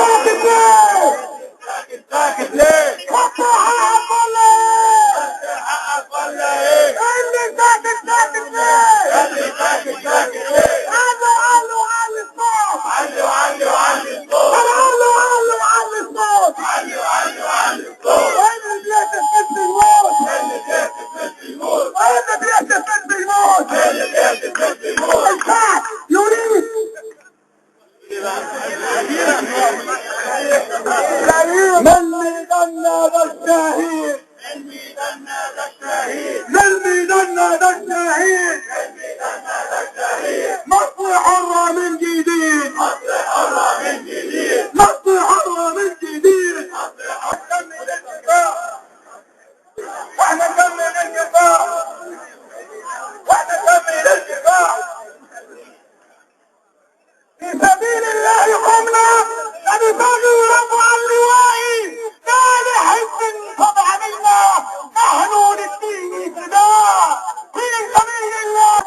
ساكت ليه؟ ساكت ليه؟ خطي حقك ولا ايه؟ حقك ولا ايه؟ اللي ساكت ليه؟ اللي ساكت ليه؟ علوا الصوت. علوا الصوت. علوا الصوت. اللي بيحتفل بالموت. الشعب يريد للميدان هذا الشهيد. للميدان هذا الشهيد. مصر حرة من جديد. مصر حرة من جديد. واحنا نكمل الدفاع. في سبيل الله قمنا نبتغي رفع اللواء لا لحزب طبع منا نحن للدين فداء. في سبيل الله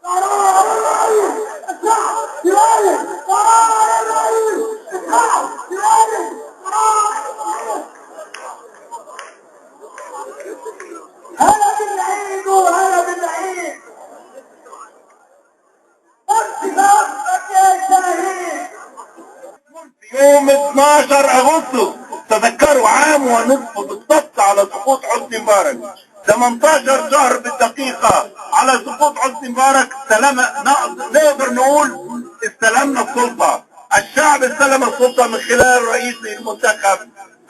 قرار الرئيس الشعب يريد. قرار الرئيس الشعب يريد. هلا بالعيد وهلا بالعيد. يوم 12 اغسطس تذكروا عام ونصف بالضبط على سقوط حسني مبارك. 18 شهر بالدقيقة على سقوط حسني مبارك نقدر نقول استلمنا السلطة. الشعب استلم السلطة من خلال رئيسه المنتخب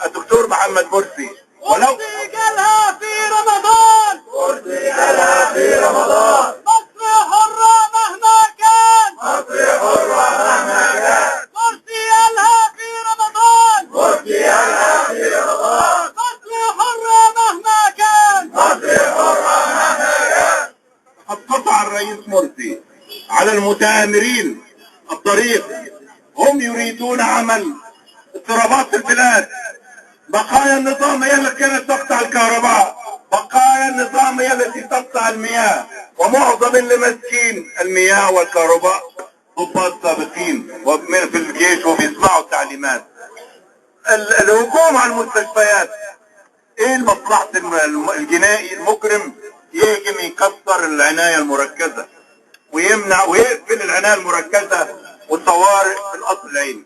الدكتور محمد مرسي. ولو قالها في رمضان. مرسي قالها في رمضان. مصر حرة مهما كان. مصر حرة مهما كان. مرسي قالها في رمضان. مرسي قالها في رمضان. مصر حرة مهما كان. مصر حرة مهما كان. قد قطع الرئيس مرسي على المتآمرين الطريق. هم يريدون عمل اضطرابات في البلاد. بقايا النظام هي التي كانت تقطع الكهرباء. بقايا النظام هي التي تقطع المياه. ومعظم اللي ماسكين المياه والكهرباء ضباط سابقين في الجيش وبيسمعوا التعليمات. الهجوم على المستشفيات. ايه المصلحة الجنائي المجرم يهجم يكسر العناية المركزة ويمنع ويقفل العناية المركزة والطوارئ في القصر العيني.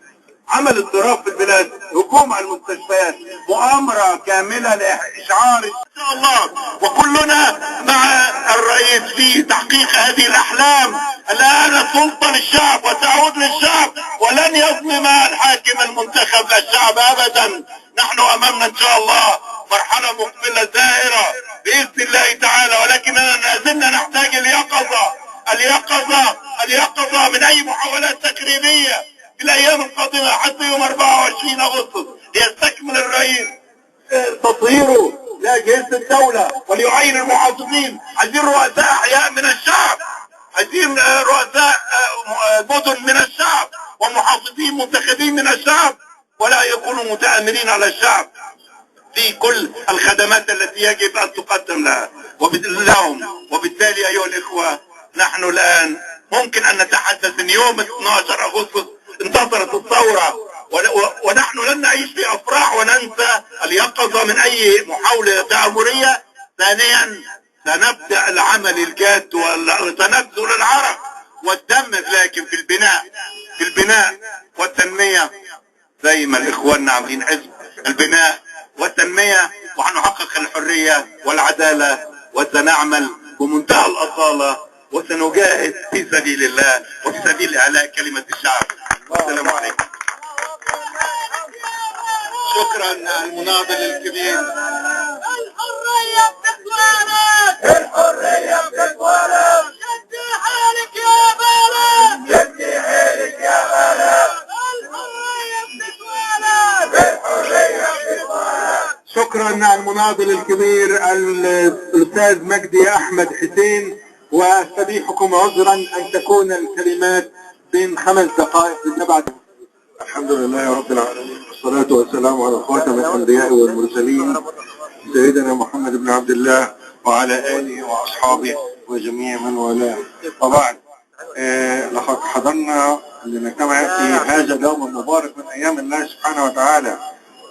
عمل اضطراب في البلاد. هجوم على المستشفيات. مؤامرة كاملة لإشعار إن شاء الله. وكلنا مع الرئيس في تحقيق هذه الأحلام. الآن السلطة للشعب وتعود للشعب. ولن يظلم الحاكم المنتخب للشعب أبدا. نحن أمامنا إن شاء الله مرحلة مقبلة زاهرة بإذن الله تعالى. ولكننا ما زلنا نحتاج اليقظة من أي محاولات تخريبية في الأيام القادمة حتى يوم 24 أغسطس ليستكمل الرئيس تطهيره لأجهزة الدولة وليعين المحافظين. عايزين رؤساء أحياء من الشعب. عايزين رؤساء مدن من الشعب ومحافظين منتخبين من الشعب ولا يكونوا متآمرين على الشعب في كل الخدمات التي يجب أن تقدم لهم. وبالتالي أيها الإخوة نحن الآن ممكن أن نتحدث أن يوم 12 أغسطس انتصرت الثورة ونحن لن نعيش في أفراح وننسى اليقظة من أي محاولة تآمرية. ثانيا سنبدأ العمل الجاد وسنبذل العرق والدم لكن في البناء والتنمية زي ما الإخوان عاملين حزب البناء والتنمية. وهنحقق الحرية والعدالة وسنعمل بمنتهى الأصالة وسنجاهد في سبيل الله وفي سبيل إعلاء كلمة الشعب. السلام عليكم. شكرا المناضل الكبير. الحرية بتتوالد. الحرية بتتوالد. شدي حالك يا بلد. شدي حيلك يا بلد. الحرية بتتوالد. الحرية بتتوالد. شكرا المناضل الكبير الأستاذ مجدي أحمد حسين. واستبيحكم عذرا أن تكون الكلمات بين 5 دقائق ل7 دقائق. الحمد لله رب العالمين والصلاة والسلام على خاتم الأنبياء والمرسلين سيدنا محمد بن عبد الله وعلى آله وأصحابه وجميع من والاه. طبعا لقد حضرنا اللي نجتمع في هذا اليوم المبارك من أيام الله سبحانه وتعالى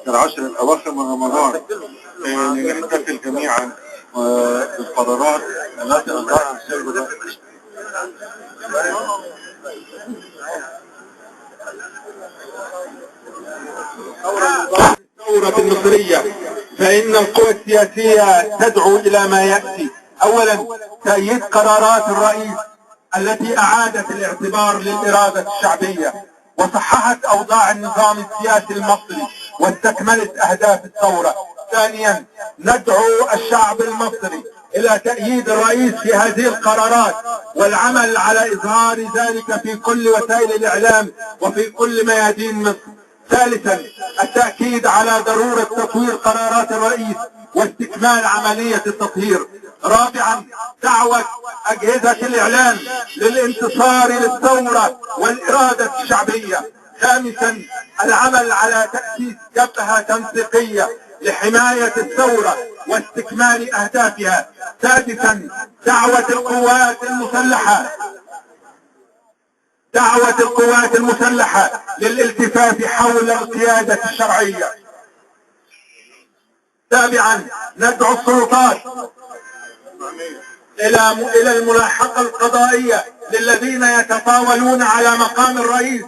في العشر الأواخر من رمضان، لنحتفل جميعا بالقرارات التي أصدرها السيد الرئيس. الثورة المصرية، فإن القوى السياسية تدعو إلى ما يأتي. أولا، تأييد قرارات الرئيس التي أعادت الاعتبار للإرادة الشعبية وصححت أوضاع النظام السياسي المصري واستكملت أهداف الثورة. ثانيا، ندعو الشعب المصري إلى تأييد الرئيس في هذه القرارات والعمل على إظهار ذلك في كل وسائل الإعلام وفي كل ميادين مصر. ثالثا، التأكيد على ضرورة تطوير قرارات الرئيس واستكمال عملية التطهير. رابعا، دعوة أجهزة الإعلام للانتصار للثورة والإرادة الشعبية. خامسا، العمل على تأسيس جبهة تنسيقية لحماية الثورة واستكمال أهدافها. سادسا، دعوة القوات المسلحة للالتفاف حول القيادة الشرعية. سابعا، ندعو السلطات إلى الملاحقة القضائية للذين يتطاولون على مقام الرئيس،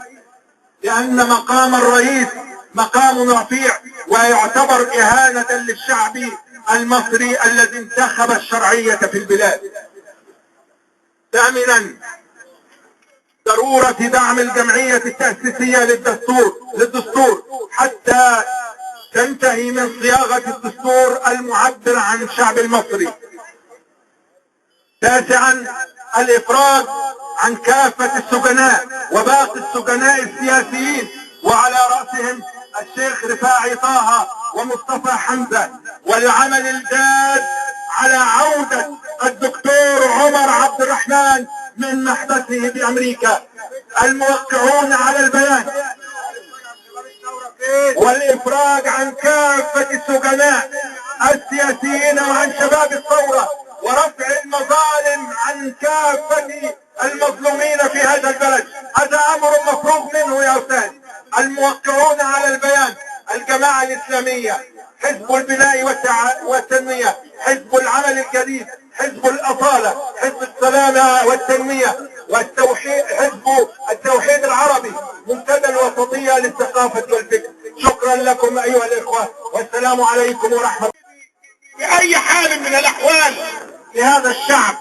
لأن مقام الرئيس مقام رفيع ويعتبر إهانة للشعب المصري الذي انتخب الشرعية في البلاد. ثامنا، ضرورة دعم الجمعية التأسيسية للدستور حتى تنتهي من صياغة الدستور المعبر عن الشعب المصري. تاسعا، الإفراج عن كافة السجناء وباقي السجناء السياسيين وعلى رأسهم الشيخ رفاعي طه ومصطفى حمزة، والعمل الجاد على عودة الدكتور عمر عبد الرحمن من محبسه بأمريكا. الموقعون على البيان والإفراج عن كافة السجناء السياسيين وعن شباب الثورة ورفع المظالم عن كافة المظلومين في هذا البلد. هذا أمر مفروغ منه يا أستاذ. الموقعون على البيان: الجماعة الإسلامية، حزب البناء والتنمية، حزب العمل الجديد، حزب الأصالة، حزب السلامة والتنمية، حزب التوحيد العربي، منتدى الوسطية للثقافة والفكر. شكرا لكم أيها الإخوة، والسلام عليكم ورحمة الله. بأي حال من الأحوال لهذا الشعب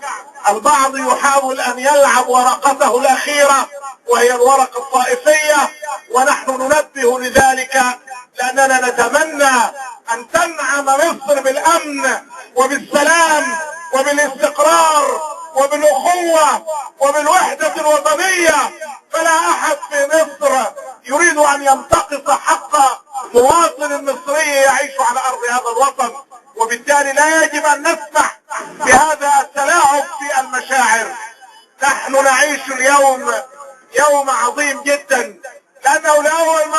البعض يحاول أن يلعب ورقته الأخيرة وهي الورقة الطائفية، ونحن ننبه لذلك لأننا نتمنى أن تنعم مصر بالأمن وبالسلام وبالاستقرار وبالأخوة وبالوحدة الوطنية. فلا أحد في مصر يريد أن ينتقص حق مواطن مصري يعيش على أرض هذا الوطن، وبالتالي لا يجب أن نسمح بهذا التلاعب في المشاعر. نحن نعيش اليوم يوم عظيم جدا، لأنه لأول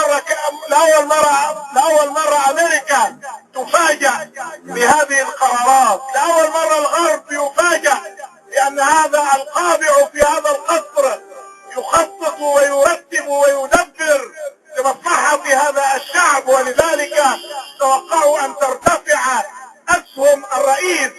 مرة أمريكا تفاجأ بهذه القرارات، لأول مرة الغرب يفاجأ لأن هذا القابع في هذا القصر يخطط ويرتب ويدبر لمصلحة هذا الشعب. ولذلك توقعوا أن ترتفع أسهم الرئيس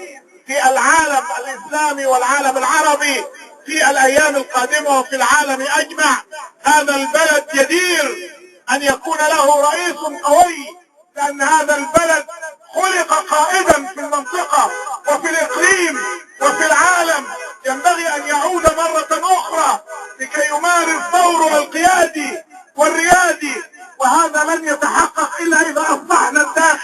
في العالم الإسلامي والعالم العربي في الأيام القادمة وفي العالم أجمع. هذا البلد يدير أن يكون له رئيس قوي، لأن هذا البلد خلق قائدا في المنطقة وفي الإقليم وفي العالم. ينبغي أن يعود مرة أخرى لكي يمارس دوره القيادي والريادي، وهذا لن يتحقق إلا إذا أصبح